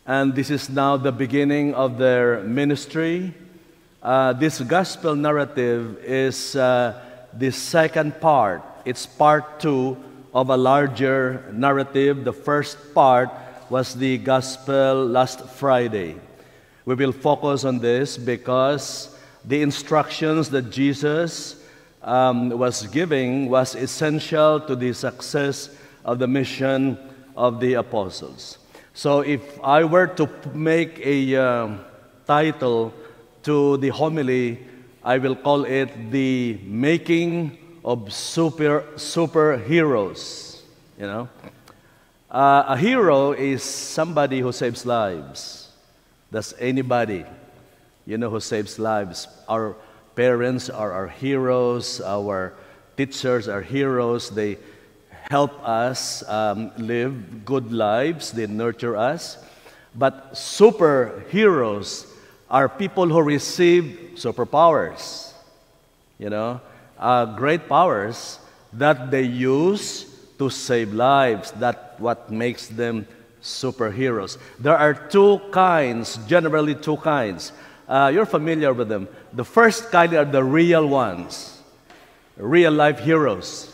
and this is now the beginning of their ministry. This gospel narrative is the second part. It's part 2 of a larger narrative. The first part was the gospel last Friday. We will focus on this because the instructions that Jesus was giving was essential to the success of the mission of the apostles. So if I were to make a title to the homily, I will call it the making of superheroes. You know, a hero is somebody who saves lives. That's anybody, you know, who saves lives. Our parents are our heroes. Our teachers are heroes. They help us live good lives. They nurture us. But superheroes are people who receive superpowers, you know, great powers that they use to save lives. That's what makes them superheroes. There are 2 kinds, generally 2 kinds. You're familiar with them. The first kind are the real ones, real-life heroes.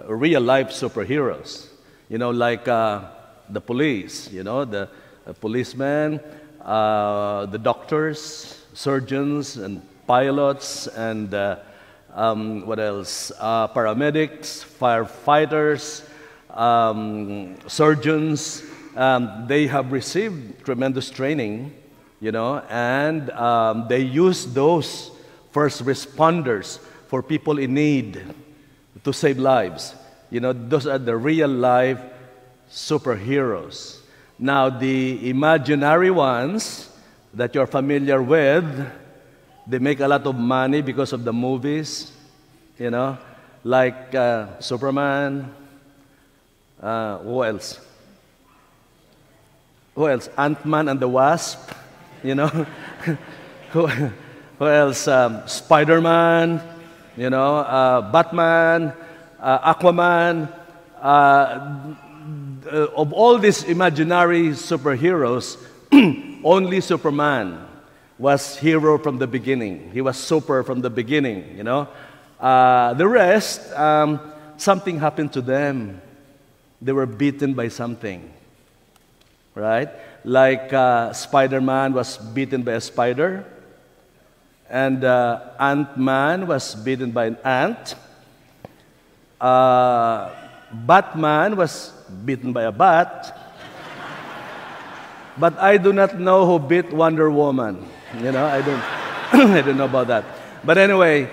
Real-life superheroes, you know, like the police, you know, the policemen, the doctors, surgeons, and pilots, and what else? Paramedics, firefighters, surgeons. They have received tremendous training, you know, and they use those first responders for people in need to save lives. You know, those are the real-life superheroes. Now, the imaginary ones that you're familiar with, they make a lot of money because of the movies, you know, like Superman. Who else? Who else? Ant-Man and the Wasp, you know. who else? Spider-Man. You know, Batman, Aquaman, of all these imaginary superheroes, only Superman was hero from the beginning. He was super from the beginning, you know. The rest, something happened to them. They were beaten by something, right? Like Spider-Man was beaten by a spider. And Ant-Man was beaten by an ant. Batman was beaten by a bat. But I do not know who beat Wonder Woman. You know, I don't, I don't know about that. But anyway,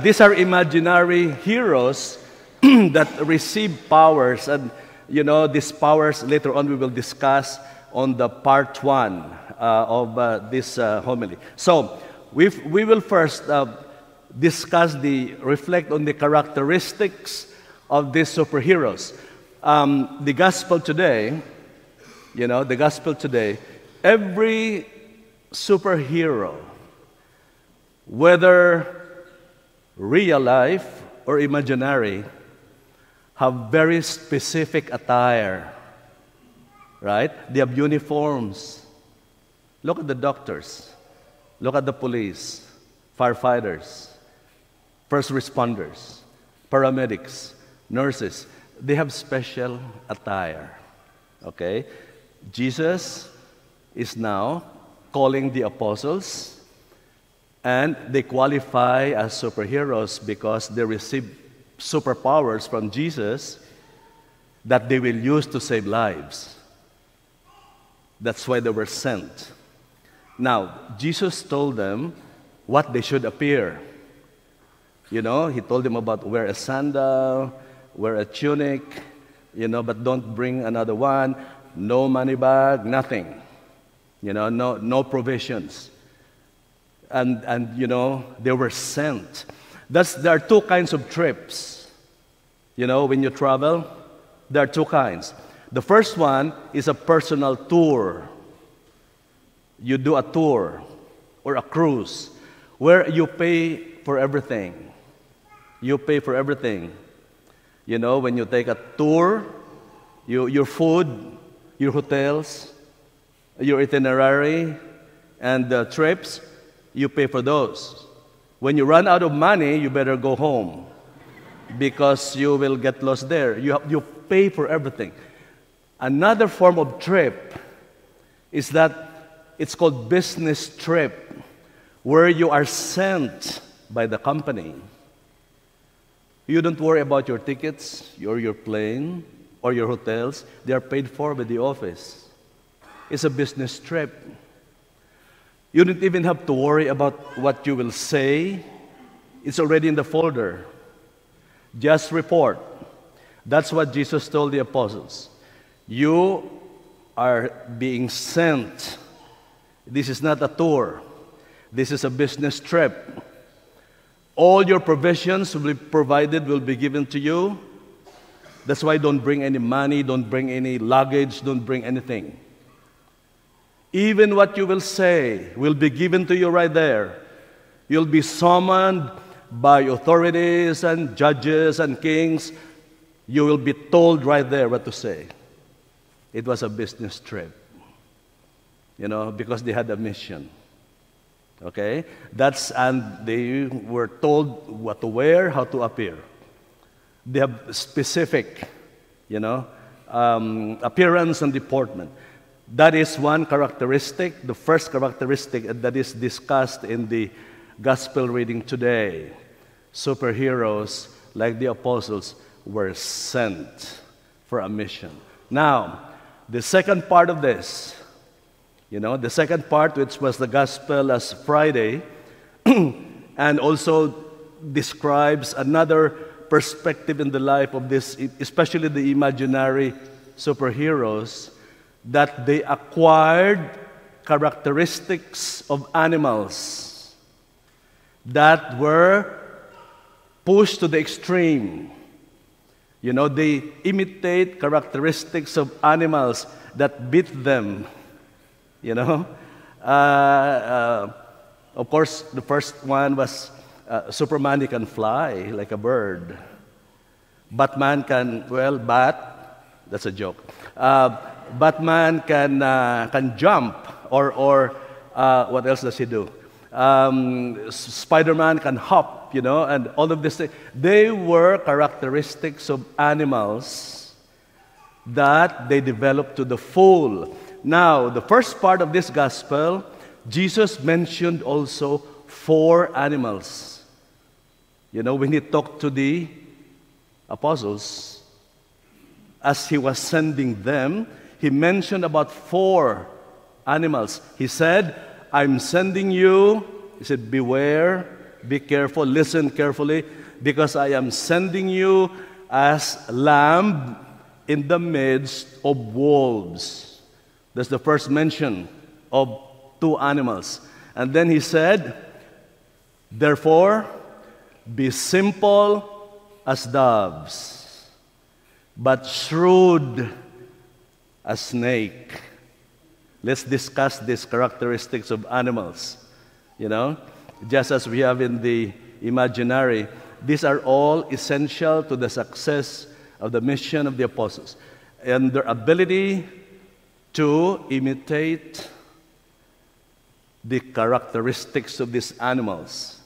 these are imaginary heroes that receive powers. And, you know, these powers, later on we will discuss on the part 1 of this homily. So, we will first reflect on the characteristics of these superheroes. The gospel today, you know, the gospel today, every superhero, whether real life or imaginary, have very specific attire, right? They have uniforms. Look at the doctors. Look at the police, firefighters, first responders, paramedics, nurses. They have special attire, okay? Jesus is now calling the apostles, and they qualify as superheroes because they receive superpowers from Jesus that they will use to save lives. That's why they were sent. Now, Jesus told them what they should appear. You know, he told them about wear a sandal, wear a tunic, you know, but don't bring another one, no money bag, nothing. You know, no provisions. And you know, they were sent. There are 2 kinds of trips. You know, when you travel, there are 2 kinds. The first one is a personal tour. You do a tour or a cruise where you pay for everything. You pay for everything. You know, when you take a tour, your food, your hotels, your itinerary and the trips, you pay for those. When you run out of money, you better go home because you will get lost there. You pay for everything. Another form of trip is that it's called business trip, where you are sent by the company. You don't worry about your tickets, or your plane, or your hotels. They are paid for by the office. It's a business trip. You don't even have to worry about what you will say. It's already in the folder. Just report. That's what Jesus told the apostles. You are being sent. This is not a tour. This is a business trip. All your provisions will be provided, will be given to you. That's why don't bring any money, don't bring any luggage, don't bring anything. Even what you will say will be given to you right there. You'll be summoned by authorities and judges and kings. You will be told right there what to say. It was a business trip, because they had a mission. Okay? And they were told what to wear, how to appear. They have specific, appearance and deportment. That is one characteristic, the first characteristic that is discussed in the gospel reading today. Superheroes, like the apostles, were sent for a mission. Now, the second part of this, the second part, which was the gospel as Friday, and also describes another perspective in the life of this, especially the imaginary superheroes, that they acquired characteristics of animals that were pushed to the extreme. They imitate characteristics of animals that beat them. Of course, the first one was Superman. He can fly like a bird. Batman can, that's a joke. Batman can jump, or what else does he do? Spider-Man can hop, and all of this. They were characteristics of animals that they developed to the full. Now, the first part of this gospel, Jesus mentioned also 4 animals. When he talked to the apostles, as he was sending them, he mentioned about 4 animals. He said, I'm sending you. He said, beware, be careful, listen carefully, because I am sending you as lamb in the midst of wolves. That's the first mention of 2 animals. And then he said, therefore, be simple as doves, but shrewd as snake. Let's discuss these characteristics of animals. Just as we have in the imaginary, these are all essential to the success of the mission of the apostles. And their ability to imitate the characteristics of these animals.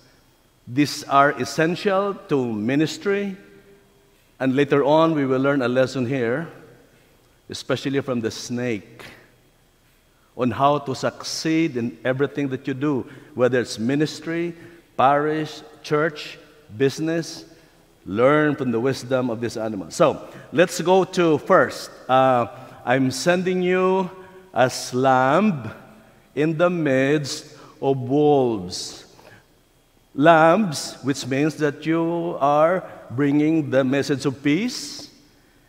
These are essential to ministry, and later on we will learn a lesson here, especially from the snake, on how to succeed in everything that you do, whether it's ministry, parish, church, business. Learn from the wisdom of these animals. So, let's go to first. I'm sending you as lamb in the midst of wolves. Lambs, which means that you are bringing the message of peace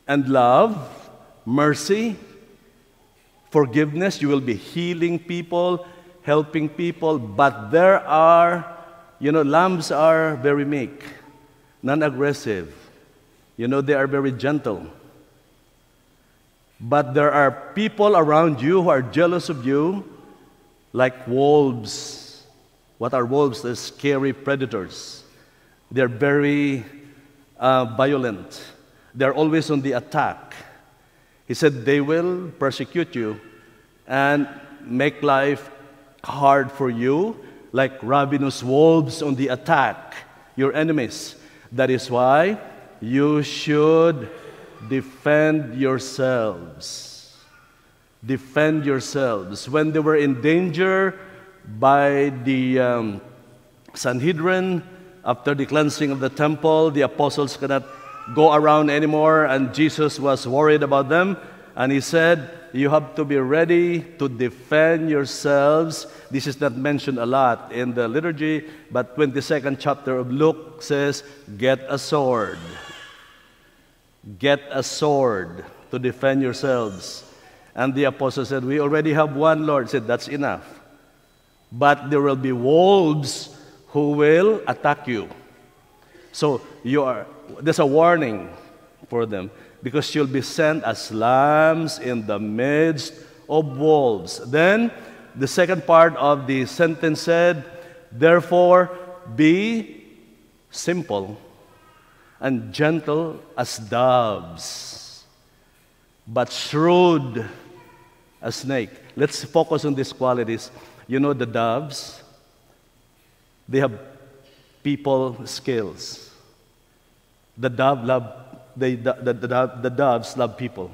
and love, mercy, forgiveness. You will be healing people, helping people, but there are, lambs are very meek, non-aggressive. They are very gentle. But there are people around you who are jealous of you, like wolves. What are wolves? They're scary predators. They're very violent. They're always on the attack. He said they will persecute you. And make life hard for you, like ravenous wolves on the attack, your enemies. That is why you should defend yourselves. Defend yourselves. When they were in danger by the Sanhedrin, after the cleansing of the temple, the apostles cannot go around anymore, and Jesus was worried about them. And he said, you have to be ready to defend yourselves. This is not mentioned a lot in the liturgy, but 22nd chapter of Luke says, get a sword. Get a sword to defend yourselves. And the apostle said, we already have one, Lord. He said, that's enough. But there will be wolves who will attack you. So there's a warning for them, because you'll be sent as lambs in the midst of wolves. Then, the second part of the sentence said, therefore, be simple and gentle as doves, but shrewd as snake. Let's focus on these qualities. You know, the doves, they have people skills. The doves love people.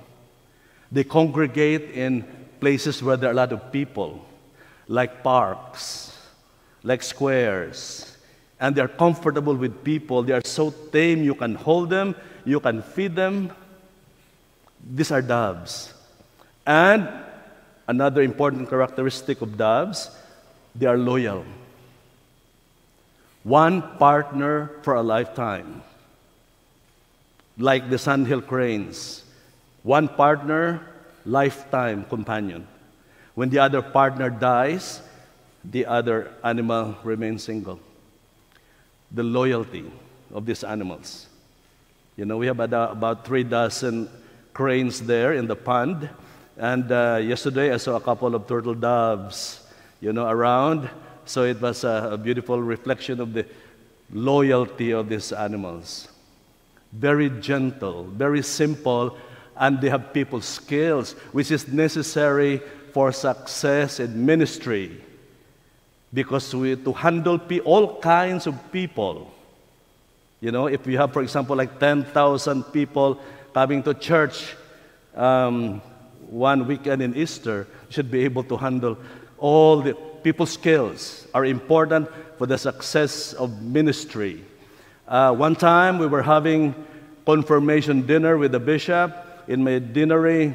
They congregate in places where there are a lot of people, like parks, like squares, and they're comfortable with people. They are so tame, you can hold them, you can feed them. These are doves. And another important characteristic of doves, they are loyal. One partner for a lifetime. Like the sandhill cranes. One partner, lifetime companion. When the other partner dies, the other animal remains single. The loyalty of these animals. You know, we have about 3 dozen cranes there in the pond. And yesterday I saw a couple of turtle doves, around. So it was a beautiful reflection of the loyalty of these animals. Very gentle, very simple, and they have people skills, which is necessary for success in ministry. Because to handle all kinds of people, if you have, for example, like 10,000 people coming to church one weekend in Easter, you should be able to handle all the people's skills are important for the success of ministry. One time we were having confirmation dinner with the bishop in my deanery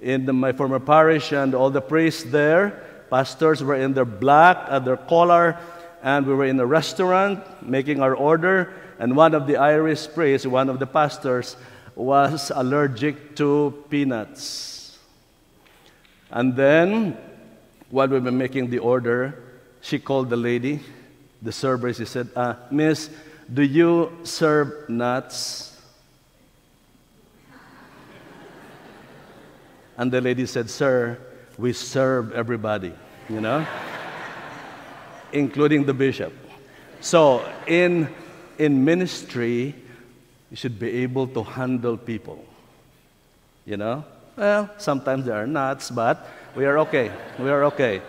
in my former parish, and all the priests there, pastors, were in their black and their collar, and we were in a restaurant making our order, and one of the Irish priests, one of the pastors, was allergic to peanuts. And then, while we were making the order, she called the lady, the server. She said, Miss, do you serve nuts? And the lady said, sir, we serve everybody, including the bishop. So in ministry, you should be able to handle people, Well, sometimes there are nuts, but we are okay. We are okay.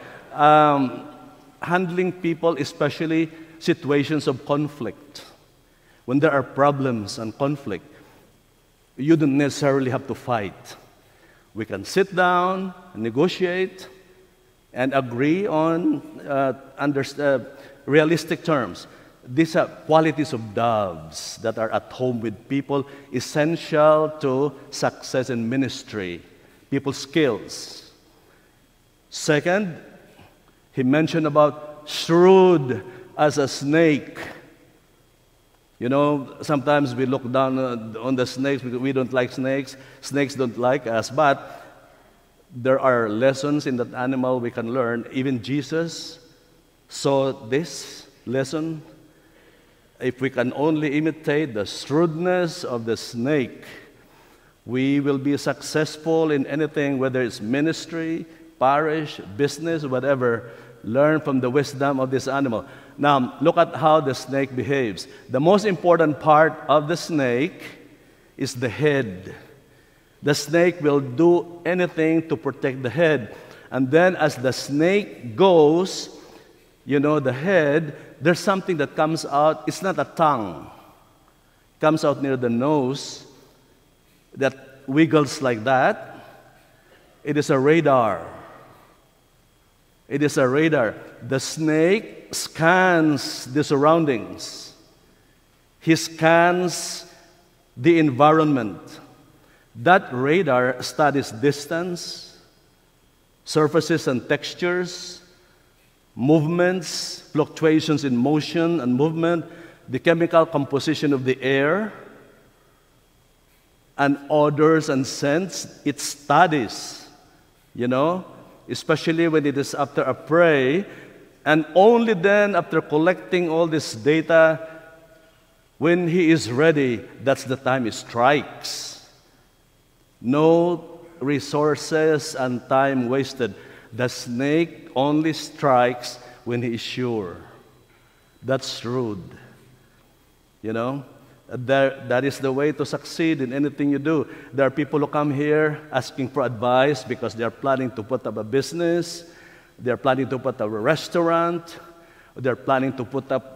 Handling people, especially situations of conflict. When there are problems and conflict, you don't necessarily have to fight. We can sit down, negotiate, and agree on realistic terms. These are qualities of doves that are at home with people, essential to success in ministry, people's skills. Second, he mentioned about shrewd as a snake. Sometimes we look down on the snakes because we don't like snakes. Snakes don't like us, but there are lessons in that animal we can learn. Even Jesus saw this lesson. If we can only imitate the shrewdness of the snake, we will be successful in anything, whether it's ministry, parish, business, whatever. Learn from the wisdom of this animal. Now, look at how the snake behaves. The most important part of the snake is the head. The snake will do anything to protect the head. And then as the snake goes, you know, the head, there's something that comes out. It's not a tongue. It comes out near the nose that wiggles like that. It is a radar. It is a radar. The snake scans the surroundings. He scans the environment. That radar studies distance, surfaces and textures, movements, fluctuations in motion and movement, the chemical composition of the air, and odors and scents. It studies, you know, especially when it is after a prey, and only then, after collecting all this data, when he is ready, that's the time he strikes. No resources and time wasted. The snake only strikes when he is sure. That's shrewd. You know, that is the way to succeed in anything you do. There are people who come here asking for advice because they are planning to put up a business, they are planning to put up a restaurant, they are planning to put up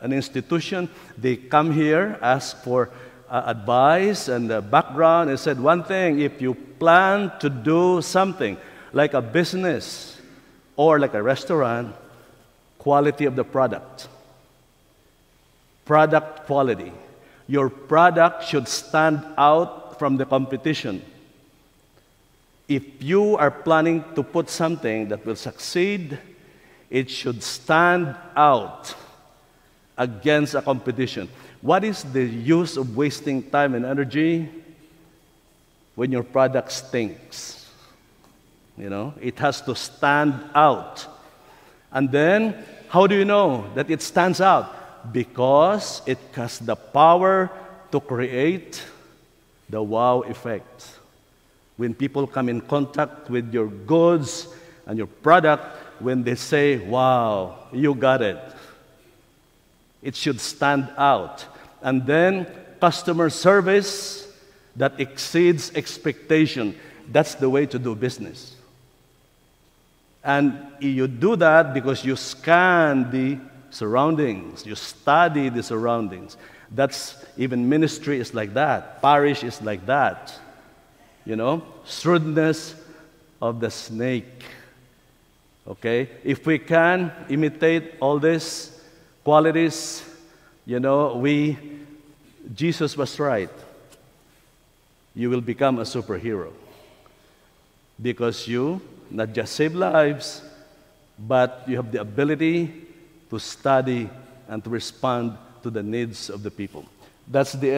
an institution. They come here, ask for advice and background, and said one thing: if you plan to do something like a business or like a restaurant, quality of the product. Product quality. Your product should stand out from the competition. If you are planning to put something that will succeed, it should stand out against a competition. What is the use of wasting time and energy when your product stinks? You know, it has to stand out. And then, how do you know that it stands out? Because it has the power to create the wow effect. When people come in contact with your goods and your product, when they say, wow, you got it, it should stand out. And then customer service that exceeds expectation. That's the way to do business. And you do that because you scan the surroundings, you study the surroundings. That's, even ministry is like that, parish is like that. You know, shrewdness of the snake. Okay? If we can imitate all these qualities, you know, Jesus was right. You will become a superhero. Because you not just save lives, but you have the ability to study and to respond to the needs of the people. That's the